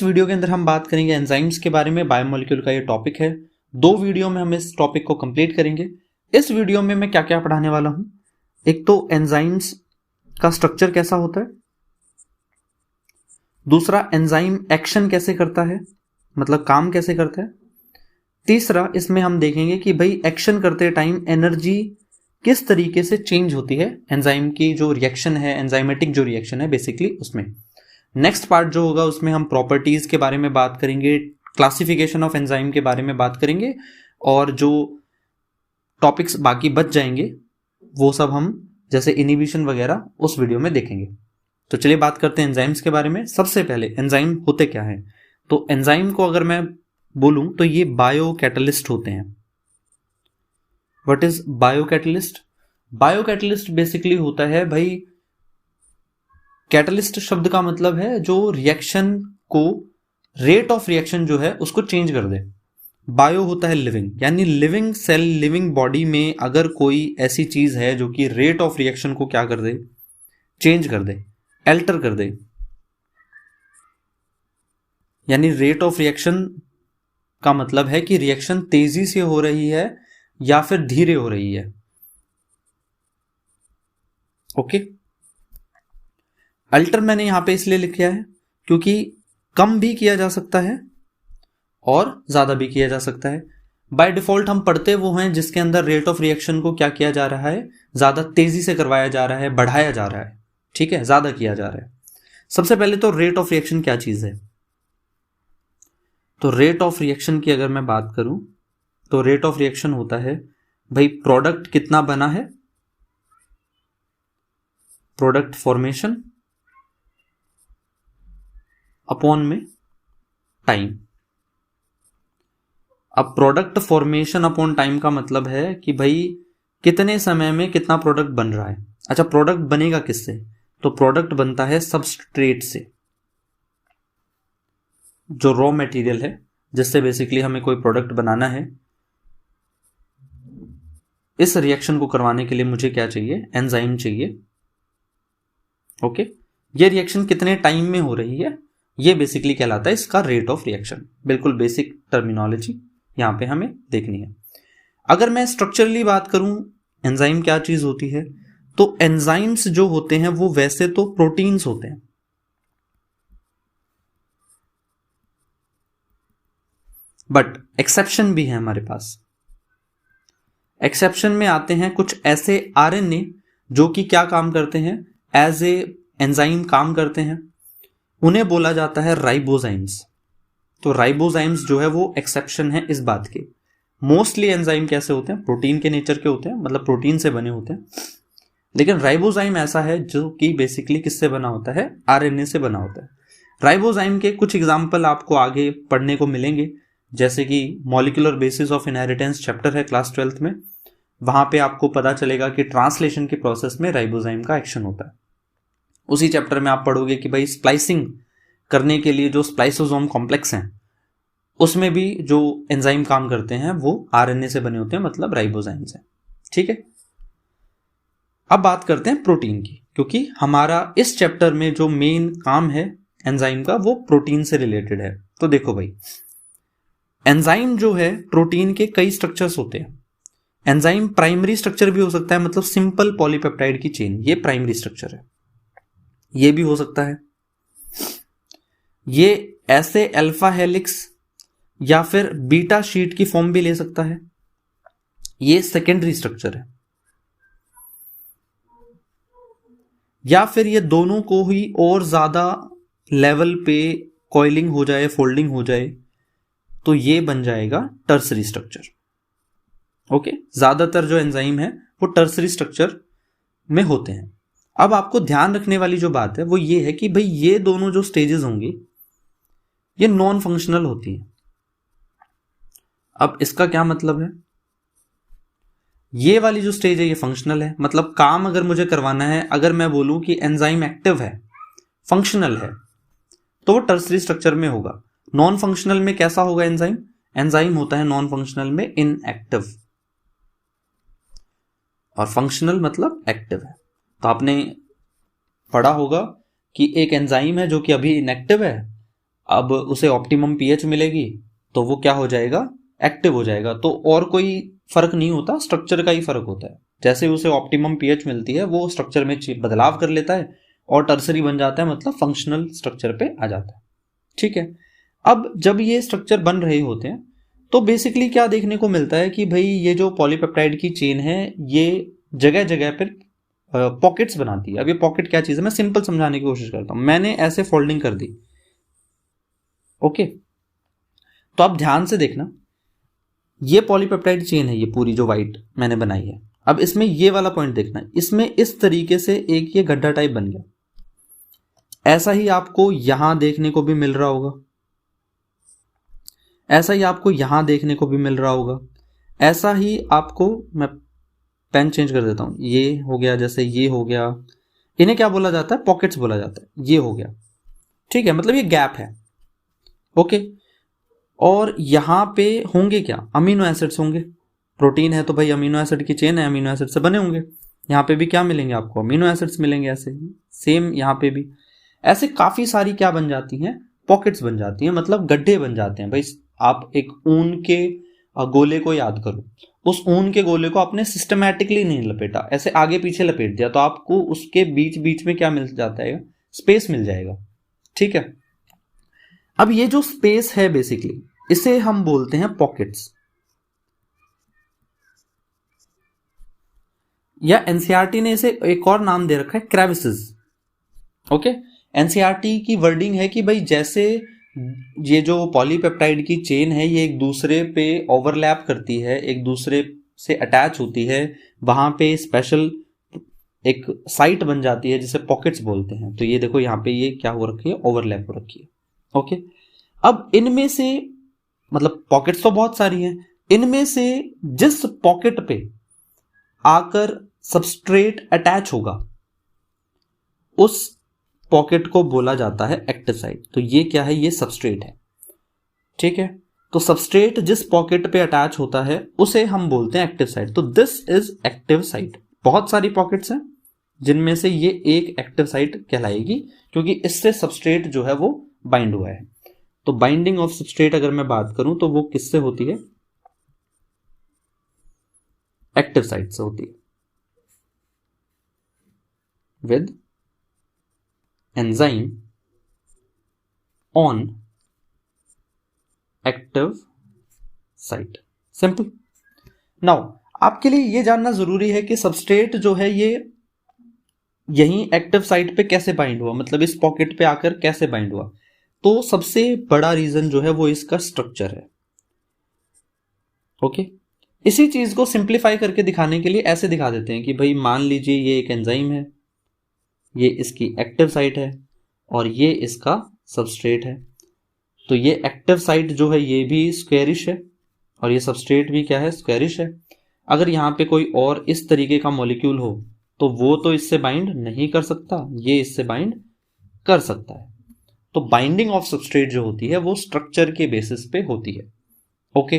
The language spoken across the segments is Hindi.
इस वीडियो के अंदर हम बात करेंगे एंजाइम्स के बारे में। बायोमोलिक्यूल का ये टॉपिक है। 2 वीडियो में हम इस टॉपिक को कंप्लीट करेंगे। इस वीडियो में मैं क्या क्या पढ़ाने वाला हूं, एक तो एंजाइम्स का स्ट्रक्चर कैसा होता है, दूसरा एंजाइम एक्शन कैसे करता है, मतलब काम कैसे करता है, तीसरा इसमें हम देखेंगे कि भाई एक्शन करते टाइम एनर्जी किस तरीके से चेंज होती है, एंजाइम की जो रिएक्शन है, एंजाइमेटिक जो रिएक्शन है बेसिकली उसमें। नेक्स्ट पार्ट जो होगा उसमें हम प्रॉपर्टीज के बारे में बात करेंगे, क्लासिफिकेशन ऑफ एंजाइम के बारे में बात करेंगे, और जो टॉपिक्स बाकी बच जाएंगे वो सब हम जैसे इनिबिशन वगैरह उस वीडियो में देखेंगे। तो चलिए बात करते हैं एंजाइम्स के बारे में। सबसे पहले एंजाइम होते क्या है, तो एंजाइम को अगर मैं बोलूं तो ये बायो कैटलिस्ट होते हैं। What is bio catalyst? Bio catalyst basically होता है भाई, कैटलिस्ट शब्द का मतलब है जो रिएक्शन को, रेट ऑफ रिएक्शन जो है उसको चेंज कर दे। बायो होता है लिविंग, यानी लिविंग सेल, लिविंग बॉडी में अगर कोई ऐसी चीज है जो कि रेट ऑफ रिएक्शन को क्या कर दे, चेंज कर दे, एल्टर कर दे, यानी रेट ऑफ रिएक्शन का मतलब है कि रिएक्शन तेजी से हो रही है या फिर धीरे हो रही है। ओके, अल्टर मैंने यहां पे इसलिए लिखा है क्योंकि कम भी किया जा सकता है और ज्यादा भी किया जा सकता है। बाय डिफॉल्ट हम पढ़ते वो हैं जिसके अंदर रेट ऑफ रिएक्शन को क्या किया जा रहा है, ज्यादा तेजी से करवाया जा रहा है, बढ़ाया जा रहा है, ठीक है, ज्यादा किया जा रहा है। सबसे पहले तो रेट ऑफ रिएक्शन क्या चीज है, तो रेट ऑफ रिएक्शन की अगर मैं बात करूं तो रेट ऑफ रिएक्शन होता है भाई प्रोडक्ट कितना बना है, प्रोडक्ट फॉर्मेशन अपॉन में टाइम। अब प्रोडक्ट फॉर्मेशन अपॉन टाइम का मतलब है कि भाई कितने समय में कितना प्रोडक्ट बन रहा है। अच्छा, प्रोडक्ट बनेगा किससे, तो प्रोडक्ट बनता है सबस्ट्रेट से, जो रॉ मटेरियल है जिससे बेसिकली हमें कोई प्रोडक्ट बनाना है। इस रिएक्शन को करवाने के लिए मुझे क्या चाहिए, एंजाइम चाहिए। ओके, ये रिएक्शन कितने टाइम में हो रही है, ये बेसिकली कहलाता है इसका रेट ऑफ रिएक्शन। बिल्कुल बेसिक टर्मिनोलॉजी यहां पे हमें देखनी है। अगर मैं स्ट्रक्चरली बात करूं एंजाइम क्या चीज होती है, तो एंजाइम्स जो होते हैं वो वैसे तो प्रोटीन्स होते हैं, बट एक्सेप्शन भी है हमारे पास। एक्सेप्शन में आते हैं कुछ ऐसे आरएनए जो कि क्या काम करते हैं, एज ए एंजाइम काम करते हैं, उन्हें बोला जाता है राइबोजाइम्स। तो राइबोजाइम्स जो है वो एक्सेप्शन है इस बात के। मोस्टली एंजाइम कैसे होते हैं, प्रोटीन के नेचर के होते हैं, मतलब प्रोटीन से बने होते हैं, लेकिन राइबोजाइम ऐसा है जो कि बेसिकली किससे बना होता है, आरएनए से बना होता है। राइबोजाइम के कुछ एग्जाम्पल आपको आगे पढ़ने को मिलेंगे, जैसे कि molecular basis of inheritance chapter है क्लास 12th में, वहां पे आपको पता चलेगा कि ट्रांसलेशन के प्रोसेस में राइबोजाइम का एक्शन होता है। उसी चैप्टर में आप पढ़ोगे कि भाई स्प्लाइसिंग करने के लिए जो स्प्लाइसोसोम कॉम्प्लेक्स हैं उसमें भी जो एंजाइम काम करते हैं वो आरएनए से बने होते हैं, मतलब राइबोजाइम्स हैं। ठीक है, अब बात करते हैं प्रोटीन की, क्योंकि हमारा इस चैप्टर में जो मेन काम है एंजाइम का वो प्रोटीन से रिलेटेड है। तो देखो भाई, एंजाइम जो है प्रोटीन के कई स्ट्रक्चर्स होते हैं। एंजाइम प्राइमरी स्ट्रक्चर भी हो सकता है, मतलब सिंपल पॉलीपेप्टाइड की चेन, ये प्राइमरी स्ट्रक्चर है। ये भी हो सकता है, ये ऐसे अल्फा हेलिक्स या फिर बीटा शीट की फॉर्म भी ले सकता है, ये सेकेंडरी स्ट्रक्चर है। या फिर ये दोनों को ही और ज्यादा लेवल पे कॉइलिंग हो जाए, फोल्डिंग हो जाए, तो ये बन जाएगा टर्सरी स्ट्रक्चर। ओके, ज्यादातर जो एंजाइम है वो टर्सरी स्ट्रक्चर में होते हैं। अब आपको ध्यान रखने वाली जो बात है वो ये है कि भाई ये दोनों जो स्टेजेस होंगी ये नॉन फंक्शनल होती है। अब इसका क्या मतलब है, ये वाली जो स्टेज है ये फंक्शनल है, मतलब काम अगर मुझे करवाना है, अगर मैं बोलूं कि एंजाइम एक्टिव है, फंक्शनल है, तो वो टर्सरी स्ट्रक्चर में होगा। नॉन फंक्शनल में कैसा होगा एंजाइम, एंजाइम होता है नॉन फंक्शनल में इनएक्टिव, और फंक्शनल मतलब एक्टिव है। तो आपने पढ़ा होगा कि एक एंजाइम है जो कि अभी इनएक्टिव है, अब उसे ऑप्टिमम पीएच मिलेगी तो वो क्या हो जाएगा, एक्टिव हो जाएगा। तो और कोई फर्क नहीं होता, स्ट्रक्चर का ही फर्क होता है। जैसे उसे ऑप्टिमम पीएच मिलती है वो स्ट्रक्चर में बदलाव कर लेता है और टर्सरी बन जाता है, मतलब फंक्शनल स्ट्रक्चर पे आ जाता है। ठीक है, अब जब ये स्ट्रक्चर बन रहे होते हैं तो बेसिकली क्या देखने को मिलता है कि भाई ये जो पॉलीपेप्टाइड की चेन है ये जगह जगह पर पॉकेट्स बनाती है। अब ये पॉकेट क्या चीज है, मैं सिंपल समझाने की कोशिश करता हूं। मैंने ऐसे फोल्डिंग कर दी, ओके, तो आप ध्यान से देखना, ये पॉलीपेप्टाइड चेन है, ये पूरी जो वाइट मैंने बनाई है। अब इसमें ये वाला पॉइंट देखना, इसमें इस तरीके से एक ये गड्ढा टाइप बन गया। ऐसा ही आपको यहां देखने को भी मिल रहा होगा, ऐसा ही आपको यहां देखने को भी मिल रहा होगा, ऐसा ही आपको, मैं पेन चेंज कर देता हूं, ये हो गया, जैसे ये हो गया, इन्हें क्या बोला जाता है, पॉकेट्स बोला जाता है। ये हो गया, ठीक है, मतलब ये गैप है, ओके। और यहां पे होंगे क्या, अमीनो एसिड्स होंगे। प्रोटीन है तो भाई अमीनो एसिड की चेन है, अमीनो एसिड से बने होंगे। यहाँ पे भी क्या मिलेंगे आपको, अमीनो एसिड्स मिलेंगे। ऐसे सेम यहाँ पे भी ऐसे काफी सारी क्या बन जाती हैं, पॉकेट्स बन जाती हैं, मतलब गड्ढे बन जाते हैं। भाई आप एक ऊन के गोले को याद करो, उस ऊन के गोले को आपने सिस्टमैटिकली नहीं लपेटा, ऐसे आगे पीछे लपेट दिया तो आपको उसके बीच बीच में क्या मिल जाता है, स्पेस मिल जाएगा। ठीक है, अब ये जो स्पेस है बेसिकली इसे हम बोलते हैं पॉकेट्स, या एनसीईआरटी ने इसे एक और नाम दे रखा है, क्रेविसेस। ओके, एनसीईआरटी की वर्डिंग है कि भाई जैसे ये जो पॉलीपेप्टाइड की चेन है ये एक दूसरे पे ओवरलैप करती है, एक दूसरे से अटैच होती है, वहां पे स्पेशल एक साइट बन जाती है जिसे पॉकेट्स बोलते हैं। तो ये देखो यहाँ पे ये क्या हो रखी है, ओवरलैप हो रखी है। ओके, अब इनमें से मतलब पॉकेट्स तो बहुत सारी हैं, इनमें से जिस पॉकेट पे आकर सबस्ट्रेट अटैच होगा उस पॉकेट को बोला जाता है एक्टिव साइट। तो ये क्या है, ये सबस्ट्रेट है। ठीक है, तो सबस्ट्रेट जिस पॉकेट पे अटैच होता है उसे हम बोलते हैं एक्टिव साइट। तो दिस इज एक्टिव साइट। बहुत सारी पॉकेट्स हैं जिनमें से ये एक एक्टिव साइट कहलाएगी, क्योंकि इससे सबस्ट्रेट जो है वो बाइंड हुआ है। तो बाइंडिंग ऑफ सबस्ट्रेट अगर मैं बात करूं तो वो किससे होती है, एक्टिव साइट से होती है, with enzyme on active site. Simple. Now आपके लिए यह जानना जरूरी है कि सबस्ट्रेट जो है ये यहीं एक्टिव साइट पे कैसे बाइंड हुआ, मतलब इस पॉकेट पे आकर कैसे बाइंड हुआ। तो सबसे बड़ा रीजन जो है वो इसका स्ट्रक्चर है। ओके, इसी चीज को सिंप्लीफाई करके दिखाने के लिए ऐसे दिखा देते हैं कि भाई मान लीजिए ये एक एंजाइम है, ये इसकी एक्टिव साइट है और ये इसका सबस्ट्रेट है। तो ये एक्टिव साइट जो है ये भी स्क्वेरिश है और ये सबस्ट्रेट भी क्या है, स्क्वेरिश है। अगर यहाँ पे कोई और इस तरीके का मॉलिक्यूल हो तो वो तो इससे बाइंड नहीं कर सकता, ये इससे बाइंड कर सकता है। तो बाइंडिंग ऑफ सबस्ट्रेट जो होती है वो स्ट्रक्चर के बेसिस पे होती है। ओके,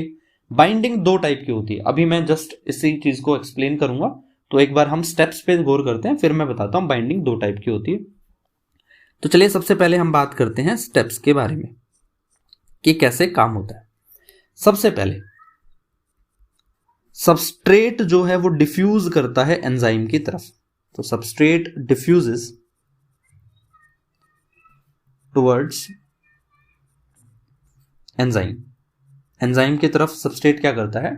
बाइंडिंग दो टाइप की होती है। अभी मैं जस्ट इसी चीज को एक्सप्लेन करूंगा, तो एक बार हम स्टेप्स पे गौर करते हैं, फिर मैं बताता हूं बाइंडिंग दो टाइप की होती है। तो चलिए सबसे पहले हम बात करते हैं स्टेप्स के बारे में कि कैसे काम होता है। सबसे पहले सबस्ट्रेट जो है वो डिफ्यूज करता है एंजाइम की तरफ। तो substrate diffuses towards enzyme. Enzyme की तरफ सबस्ट्रेट क्या करता है,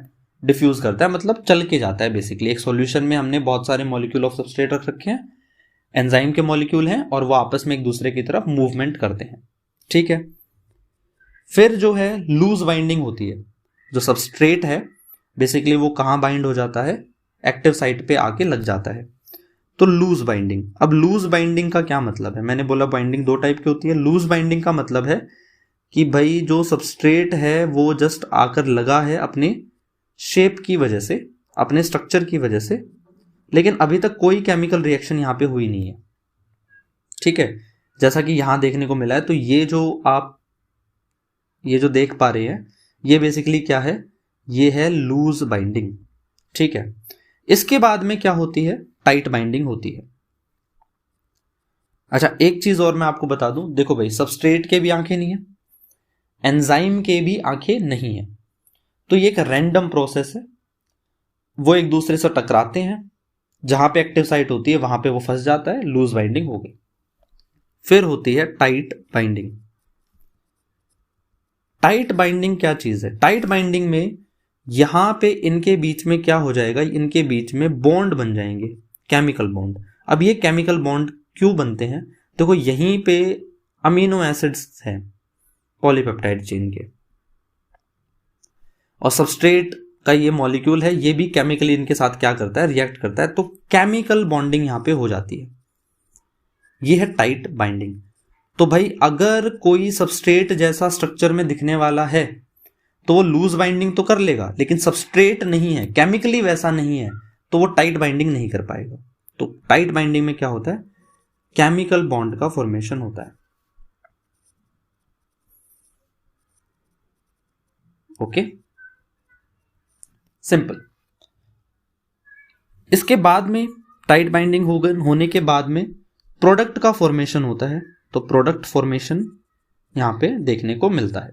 डिफ्यूज करता है, मतलब चल के जाता है। बेसिकली एक सॉल्यूशन में हमने बहुत सारे मॉलिक्यूल ऑफ सबस्ट्रेट रख रखे हैं, एंजाइम के मॉलिक्यूल हैं, और वो आपस में एक दूसरे की तरफ मूवमेंट करते हैं। ठीक है, फिर जो है लूज बाइंडिंग होती है। जो सबस्ट्रेट है बेसिकली वो कहां बाइंड हो जाता है, एक्टिव साइट पे आके लग जाता है। तो लूज बाइंडिंग। अब लूज बाइंडिंग का क्या मतलब है, मैंने बोला बाइंडिंग दो टाइप की होती है। लूज बाइंडिंग का मतलब है कि भाई जो सबस्ट्रेट है वो जस्ट आकर लगा है अपने शेप की वजह से, अपने स्ट्रक्चर की वजह से, लेकिन अभी तक कोई केमिकल रिएक्शन यहां पे हुई नहीं है। ठीक है, जैसा कि यहां देखने को मिला है। तो ये जो आप ये जो देख पा रहे हैं ये बेसिकली क्या है, ये है लूज बाइंडिंग। ठीक है, इसके बाद में क्या होती है, टाइट बाइंडिंग होती है। अच्छा, एक चीज और मैं आपको बता दूं, देखो भाई सबस्ट्रेट के भी आंखें नहीं है, एंजाइम के भी आंखें नहीं है। तो ये एक रैंडम प्रोसेस है, वो एक दूसरे से टकराते हैं, जहां पे एक्टिव साइट होती है वहां पे वो फंस जाता है, लूज बाइंडिंग हो गई। फिर होती है टाइट बाइंडिंग। टाइट बाइंडिंग क्या चीज है? टाइट बाइंडिंग में यहां पे इनके बीच में क्या हो जाएगा, इनके बीच में बॉन्ड बन जाएंगे, केमिकल बॉन्ड। अब ये केमिकल बॉन्ड क्यों बनते हैं? देखो यहीं पे अमीनो एसिड्स हैं पॉलीपेप्टाइड चेन के, और सबस्ट्रेट का ये मॉलिक्यूल है, ये भी केमिकली इनके साथ क्या करता है, रिएक्ट करता है, तो केमिकल बॉन्डिंग यहां पे हो जाती है। ये है टाइट बाइंडिंग। तो भाई अगर कोई सबस्ट्रेट जैसा स्ट्रक्चर में दिखने वाला है तो वो लूज बाइंडिंग तो कर लेगा, लेकिन सबस्ट्रेट नहीं है, केमिकली वैसा नहीं है, तो वो टाइट बाइंडिंग नहीं कर पाएगा। तो टाइट बाइंडिंग में क्या होता है, केमिकल बॉन्ड का फॉर्मेशन होता है। Okay, simple. इसके बाद में टाइट बाइंडिंग होने के बाद में प्रोडक्ट का फॉर्मेशन होता है। तो प्रोडक्ट फॉर्मेशन यहां पे देखने को मिलता है,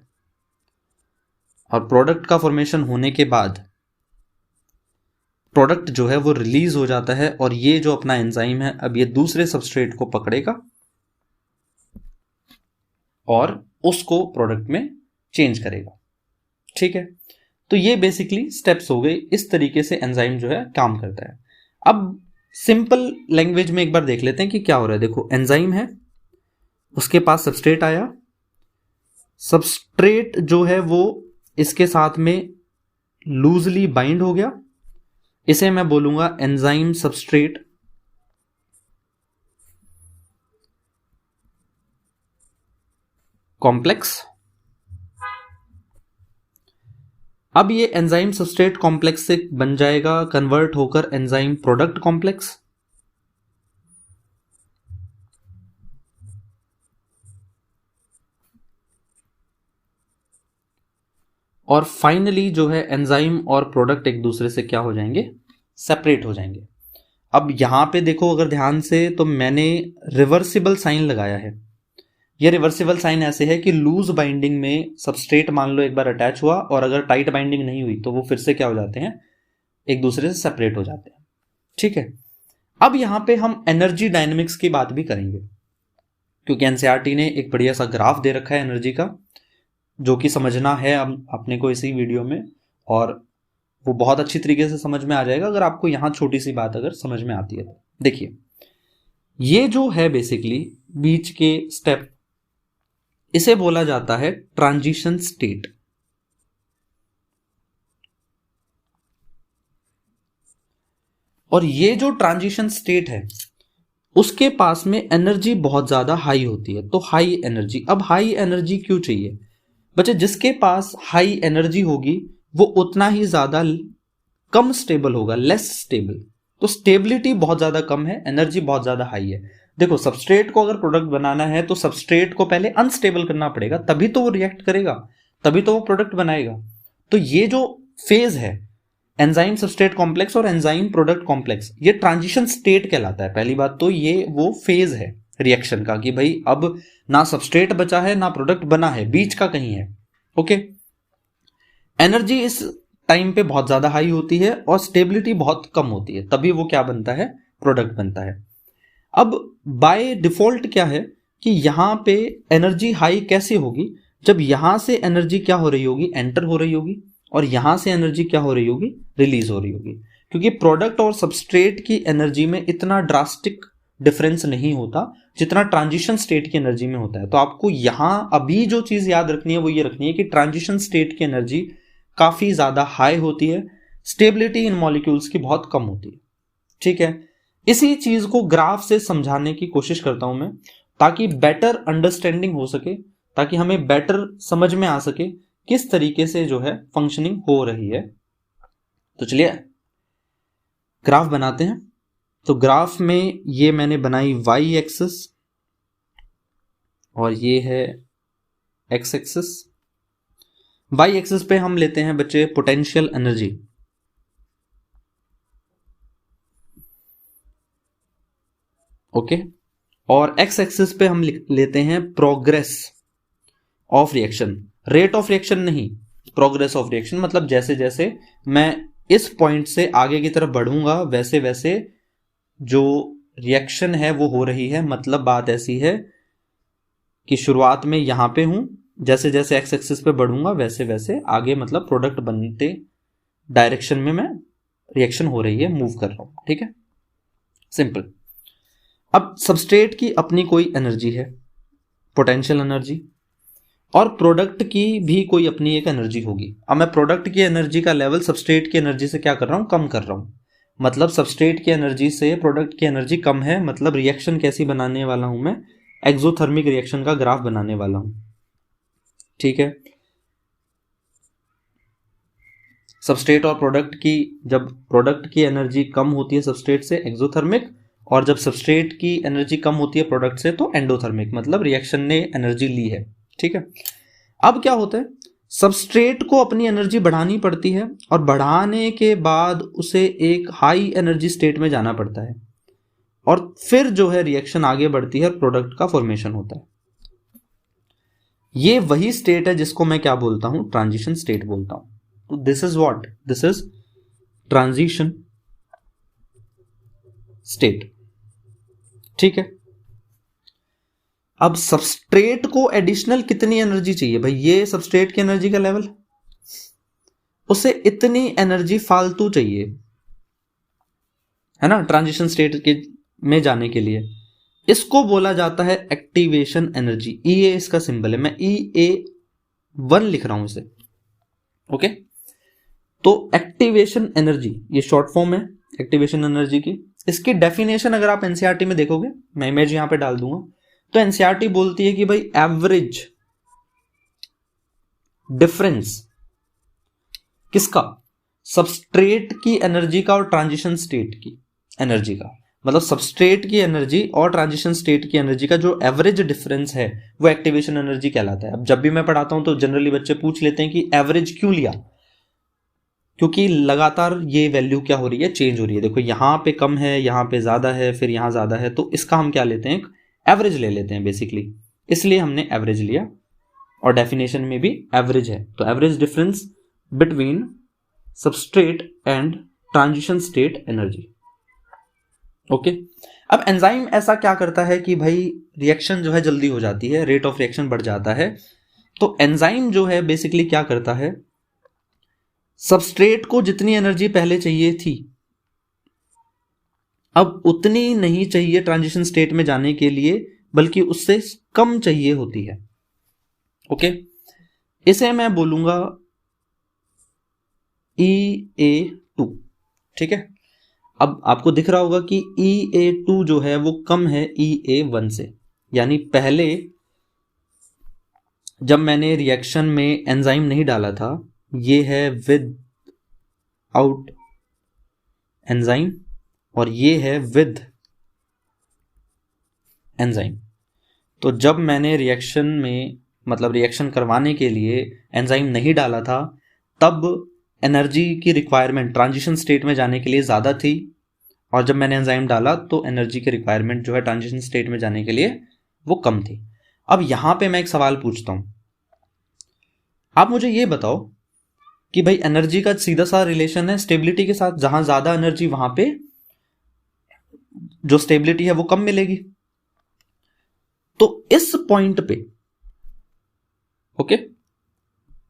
और प्रोडक्ट का फॉर्मेशन होने के बाद प्रोडक्ट जो है वो रिलीज हो जाता है, और ये जो अपना एंजाइम है अब ये दूसरे सबस्ट्रेट को पकड़ेगा और उसको प्रोडक्ट में चेंज करेगा। ठीक है, तो ये बेसिकली स्टेप्स हो गए, इस तरीके से एंजाइम जो है काम करता है। अब सिंपल लैंग्वेज में एक बार देख लेते हैं कि क्या हो रहा है। देखो एंजाइम है, उसके पास सबस्ट्रेट आया, सबस्ट्रेट जो है वो इसके साथ में लूजली बाइंड हो गया, इसे मैं बोलूंगा एंजाइम सबस्ट्रेट कॉम्प्लेक्स। अब ये एंजाइम सबस्ट्रेट कॉम्प्लेक्स से बन जाएगा, कन्वर्ट होकर एंजाइम प्रोडक्ट कॉम्प्लेक्स। और फाइनली जो है एंजाइम और प्रोडक्ट एक दूसरे से क्या हो जाएंगे, सेपरेट हो जाएंगे। अब यहां पे देखो अगर ध्यान से, तो मैंने रिवर्सिबल साइन लगाया है। ये रिवर्सिबल साइन ऐसे है कि लूज बाइंडिंग में सबस्ट्रेट मान लो एक बार अटैच हुआ, और अगर टाइट बाइंडिंग नहीं हुई तो वो फिर से क्या हो जाते हैं, एक दूसरे से सेपरेट हो जाते हैं। ठीक है, अब यहां पे हम एनर्जी डायनेमिक्स की बात भी करेंगे, क्योंकि एनसीईआरटी ने एक बढ़िया सा ग्राफ दे रखा है एनर्जी का, जो कि समझना है अपने को इसी वीडियो में, और वो बहुत अच्छी तरीके से समझ में आ जाएगा अगर आपको यहां छोटी सी बात अगर समझ में आती है तो। देखिए ये जो है बेसिकली बीच के स्टेप, इसे बोला जाता है ट्रांजिशन स्टेट। और ये जो ट्रांजिशन स्टेट है उसके पास में एनर्जी बहुत ज्यादा हाई होती है, तो हाई एनर्जी। अब हाई एनर्जी क्यों चाहिए बच्चे? जिसके पास हाई एनर्जी होगी वो उतना ही ज्यादा कम स्टेबल होगा, लेस स्टेबल। तो स्टेबिलिटी बहुत ज्यादा कम है, एनर्जी बहुत ज्यादा हाई है। देखो सबस्ट्रेट को अगर प्रोडक्ट बनाना है तो सबस्ट्रेट को पहले अनस्टेबल करना पड़ेगा, तभी तो वो रिएक्ट करेगा, तभी तो वो प्रोडक्ट बनाएगा। तो ये जो फेज है एंजाइम सबस्ट्रेट कॉम्प्लेक्स और एंजाइम प्रोडक्ट कॉम्प्लेक्स, ये ट्रांजिशन स्टेट कहलाता है। पहली बात तो ये वो फेज है रिएक्शन का कि भाई अब ना सबस्ट्रेट बचा है ना प्रोडक्ट बना है, बीच का कहीं है। ओके, एनर्जी इस टाइम पे बहुत ज्यादा हाई होती है और स्टेबिलिटी बहुत कम होती है, तभी वो क्या बनता है, प्रोडक्ट बनता है। अब बाय डिफॉल्ट क्या है कि यहां पे एनर्जी हाई कैसे होगी, जब यहां से एनर्जी क्या हो रही होगी, एंटर हो रही होगी, और यहां से एनर्जी क्या हो रही होगी, रिलीज हो रही होगी। क्योंकि प्रोडक्ट और सबस्ट्रेट की एनर्जी में इतना ड्रास्टिक डिफरेंस नहीं होता जितना ट्रांजिशन स्टेट की एनर्जी में होता है। तो आपको यहां अभी जो चीज याद रखनी है वो ये रखनी है कि ट्रांजिशन स्टेट की एनर्जी काफी ज्यादा हाई होती है, स्टेबिलिटी इन मॉलिक्यूल्स की बहुत कम होती है। ठीक है, इसी चीज को ग्राफ से समझाने की कोशिश करता हूं मैं, ताकि बेटर अंडरस्टैंडिंग हो सके, ताकि हमें बेटर समझ में आ सके किस तरीके से जो है फंक्शनिंग हो रही है। तो चलिए ग्राफ बनाते हैं। तो ग्राफ में ये मैंने बनाई वाई एक्सिस और ये है एक्स एक्सिस। वाई एक्सिस पे हम लेते हैं बच्चे पोटेंशियल एनर्जी, ओके, और एक्स एक्सिस पे हम लेते हैं progress of reaction. Rate of reaction नहीं, प्रोग्रेस ऑफ रिएक्शन, मतलब जैसे जैसे मैं इस पॉइंट से आगे की तरफ बढ़ूंगा वैसे वैसे जो रिएक्शन है वो हो रही है। मतलब बात ऐसी है कि शुरुआत में यहां पे हूं, जैसे जैसे एक्स एक्सिस पे बढ़ूंगा वैसे वैसे आगे मतलब प्रोडक्ट बनते डायरेक्शन में मैं रिएक्शन हो रही है, मूव कर रहा हूं। ठीक है, सिंपल। अब सबस्ट्रेट की अपनी कोई एनर्जी है, पोटेंशियल एनर्जी, और प्रोडक्ट की भी कोई अपनी एक एनर्जी होगी। अब मैं प्रोडक्ट की एनर्जी का लेवल सबस्ट्रेट की एनर्जी से क्या कर रहा हूं, कम कर रहा हूं। मतलब सबस्ट्रेट की एनर्जी से प्रोडक्ट की एनर्जी कम है, मतलब रिएक्शन कैसी बनाने वाला हूं मैं, एक्सोथर्मिक रिएक्शन का ग्राफ बनाने वाला हूं। ठीक है, सबस्ट्रेट और प्रोडक्ट की, जब प्रोडक्ट की एनर्जी कम होती है सबस्ट्रेट से, एक्सोथर्मिक, और जब सबस्ट्रेट की एनर्जी कम होती है प्रोडक्ट से तो एंडोथर्मिक, मतलब रिएक्शन ने एनर्जी ली है। ठीक है, अब क्या होता है, सबस्ट्रेट को अपनी एनर्जी बढ़ानी पड़ती है और बढ़ाने के बाद उसे एक हाई एनर्जी स्टेट में जाना पड़ता है और फिर जो है रिएक्शन आगे बढ़ती है, प्रोडक्ट का फॉर्मेशन होता है। ये वही स्टेट है जिसको मैं क्या बोलता हूं, ट्रांजिशन स्टेट बोलता हूं। तो this is what, this is transition state. ठीक है, अब सबस्ट्रेट को एडिशनल कितनी एनर्जी चाहिए भाई, ये सबस्ट्रेट की एनर्जी का लेवल, उसे इतनी एनर्जी फालतू चाहिए, है ना, ट्रांजिशन स्टेट के में जाने के लिए। इसको बोला जाता है एक्टिवेशन एनर्जी। EA इसका सिंबल है, मैं EA1 लिख रहा हूं इसे। ओके, तो एक्टिवेशन एनर्जी ये शॉर्ट फॉर्म है एक्टिवेशन एनर्जी की। इसकी डेफिनेशन अगर आप एनसीईआरटी में देखोगे, मैं इमेज यहां पे डाल दूंगा, तो एनसीईआरटी बोलती है कि भाई एवरेज डिफरेंस किसका, सबस्ट्रेट की एनर्जी का और ट्रांजिशन स्टेट की एनर्जी का, मतलब सबस्ट्रेट की एनर्जी और ट्रांजिशन स्टेट की एनर्जी का जो एवरेज डिफरेंस है वो एक्टिवेशन एनर्जी कहलाता है। अब जब भी मैं पढ़ाता हूं तो जनरली बच्चे पूछ लेते हैं कि एवरेज क्यों लिया, क्योंकि लगातार ये वैल्यू क्या हो रही है, चेंज हो रही है। देखो यहां पे कम है, यहां पे ज्यादा है, फिर यहां ज्यादा है, तो इसका हम क्या लेते हैं, एवरेज ले लेते हैं बेसिकली, इसलिए हमने एवरेज लिया और डेफिनेशन में भी एवरेज है। तो average difference between substrate and transition state energy. Okay, अब एंजाइम ऐसा क्या करता है कि भाई रिएक्शन जो है जल्दी हो जाती है, रेट ऑफ रिएक्शन बढ़ जाता है। तो एंजाइम जो है बेसिकली क्या करता है, सबस्ट्रेट को जितनी एनर्जी पहले चाहिए थी अब उतनी नहीं चाहिए ट्रांजिशन स्टेट में जाने के लिए, बल्कि उससे कम चाहिए होती है। ओके, इसे मैं बोलूंगा EA2। ठीक है, अब आपको दिख रहा होगा कि EA2 जो है वो कम है EA1 से, यानी पहले जब मैंने रिएक्शन में एंजाइम नहीं डाला था, ये है विद आउट एंजाइम और ये है विद एंजाइम। तो जब मैंने रिएक्शन में, मतलब रिएक्शन करवाने के लिए एंजाइम नहीं डाला था, तब एनर्जी की रिक्वायरमेंट ट्रांजिशन स्टेट में जाने के लिए ज़्यादा थी, और जब मैंने एंजाइम डाला तो एनर्जी की रिक्वायरमेंट जो है ट्रांजिशन स्टेट में जाने के लिए वो कम थी। अब यहां पे मैं एक सवाल पूछता हूं, आप मुझे ये बताओ कि भाई एनर्जी का सीधा सा रिलेशन है स्टेबिलिटी के साथ, जहां ज्यादा एनर्जी वहां पे जो स्टेबिलिटी है वो कम मिलेगी। तो इस पॉइंट पे, ओके,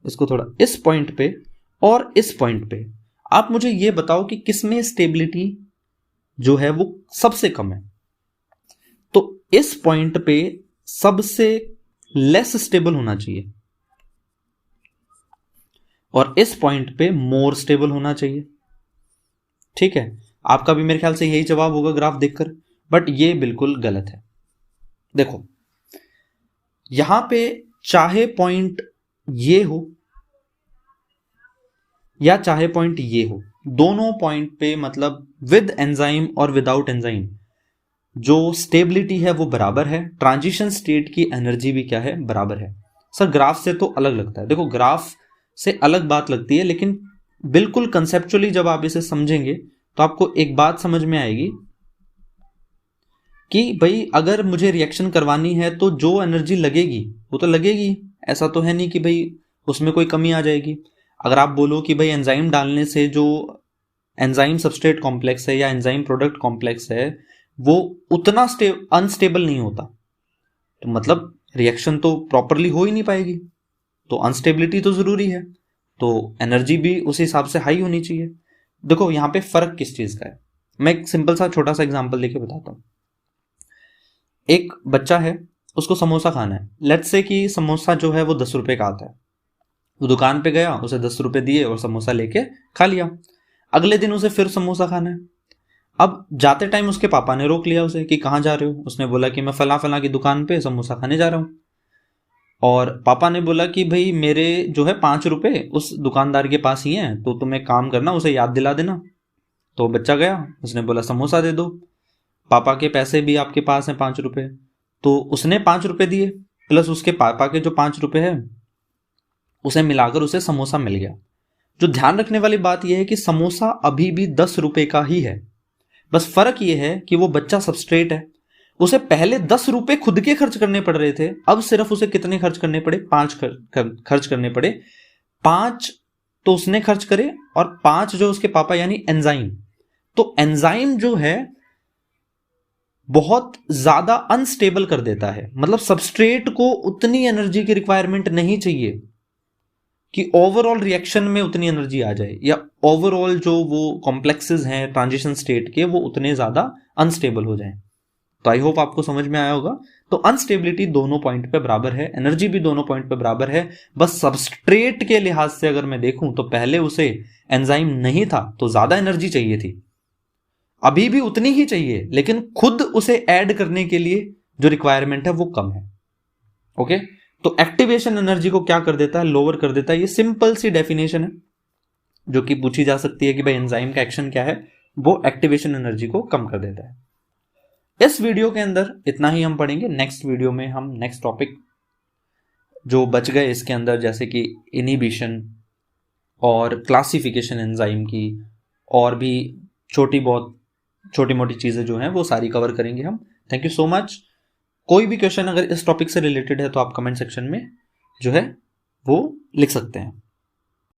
इसको थोड़ा इस पॉइंट पे और इस पॉइंट पे आप मुझे ये बताओ कि किसमें स्टेबिलिटी जो है वो सबसे कम है। तो इस पॉइंट पे सबसे लेस स्टेबल होना चाहिए और इस पॉइंट पे मोर स्टेबल होना चाहिए। ठीक है, आपका भी मेरे ख्याल से यही जवाब होगा ग्राफ देखकर, बट ये बिल्कुल गलत है। देखो यहां पे चाहे पॉइंट ये हो या चाहे पॉइंट ये हो, दोनों पॉइंट पे मतलब विद एंजाइम और विदाउट एंजाइम जो स्टेबिलिटी है वो बराबर है, ट्रांजिशन स्टेट की एनर्जी भी क्या है, बराबर है। सर ग्राफ से तो अलग लगता है, देखो ग्राफ से अलग बात लगती है, लेकिन बिल्कुल कंसेप्चुअली जब आप इसे समझेंगे तो आपको एक बात समझ में आएगी कि भाई अगर मुझे रिएक्शन करवानी है तो जो एनर्जी लगेगी वो तो लगेगी, ऐसा तो है नहीं कि भाई उसमें कोई कमी आ जाएगी। अगर आप बोलो कि भाई एंजाइम डालने से जो एंजाइम सबस्ट्रेट कॉम्प्लेक्स है या एंजाइम प्रोडक्ट कॉम्प्लेक्स है वो उतना अनस्टेबल नहीं होता, तो मतलब रिएक्शन तो प्रॉपरली हो ही नहीं पाएगी, तो अनस्टेबिलिटी तो जरूरी है, तो एनर्जी भी उस हिसाब से हाई होनी चाहिए। देखो यहाँ पे फर्क किस चीज का है, मैं एक सिंपल सा छोटा सा एग्जांपल लेके बताता हूँ। एक बच्चा है, उसको समोसा खाना है। लेट्स से कि समोसा जो है वो 10 रुपए का आता है। वो दुकान पे गया, उसे 10 रुपए दिए और समोसा लेके खा लिया। अगले दिन उसे फिर समोसा खाना है। अब जाते टाइम उसके पापा ने रोक लिया उसे कि कहाँ जा रहे हो। उसने बोला कि मैं फला फला की दुकान पे समोसा खाने जा रहा हूँ। और पापा ने बोला कि भाई मेरे जो है 5 रुपए उस दुकानदार के पास ही हैं, तो तुम एक काम करना, उसे याद दिला देना। तो बच्चा गया, उसने बोला समोसा दे दो, पापा के पैसे भी आपके पास हैं 5 रुपए, तो उसने 5 रुपए दिए प्लस उसके पापा के जो 5 रुपए है उसे मिलाकर उसे समोसा मिल गया। जो ध्यान रखने वाली बात यह है कि समोसा अभी भी 10 रुपए का ही है, बस फर्क यह है कि वो बच्चा सबस्ट्रेट है। उसे पहले 10 रुपए खुद के खर्च करने पड़ रहे थे, अब सिर्फ उसे कितने खर्च करने पड़े, 5 खर्च करने पड़े। 5 तो उसने खर्च करे और 5 जो उसके पापा यानी एंजाइम। तो एंजाइम जो है बहुत ज्यादा अनस्टेबल कर देता है, मतलब सबस्ट्रेट को उतनी एनर्जी की रिक्वायरमेंट नहीं चाहिए कि ओवरऑल रिएक्शन में उतनी एनर्जी आ जाए, या ओवरऑल जो वो कॉम्प्लेक्सेस हैं ट्रांजिशन स्टेट के वो उतने ज्यादा अनस्टेबल हो जाएं। तो आई होप आपको समझ में आया होगा। तो अनस्टेबिलिटी दोनों पॉइंट पे बराबर है, एनर्जी भी दोनों पॉइंट पे बराबर है। बस सबस्ट्रेट के लिहाज से अगर मैं देखूं तो पहले उसे एंजाइम नहीं था तो ज्यादा एनर्जी चाहिए थी, अभी भी उतनी ही चाहिए, लेकिन खुद उसे ऐड करने के लिए जो रिक्वायरमेंट है वो कम है। ओके, तो एक्टिवेशन एनर्जी को क्या कर देता है, लोअर कर देता है। ये सिंपल सी डेफिनेशन है जो कि पूछी जा सकती है कि भाई एंजाइम का एक्शन क्या है, वो एक्टिवेशन एनर्जी को कम कर देता है। इस वीडियो के अंदर इतना ही हम पढ़ेंगे। नेक्स्ट वीडियो में हम नेक्स्ट टॉपिक जो बच गए इसके अंदर, जैसे कि इनहिबिशन और क्लासिफिकेशन एंजाइम की, और भी छोटी मोटी चीजें जो हैं वो सारी कवर करेंगे हम। Thank you so much. कोई भी क्वेश्चन अगर इस टॉपिक से रिलेटेड है तो आप कमेंट सेक्शन में जो है वो लिख सकते हैं।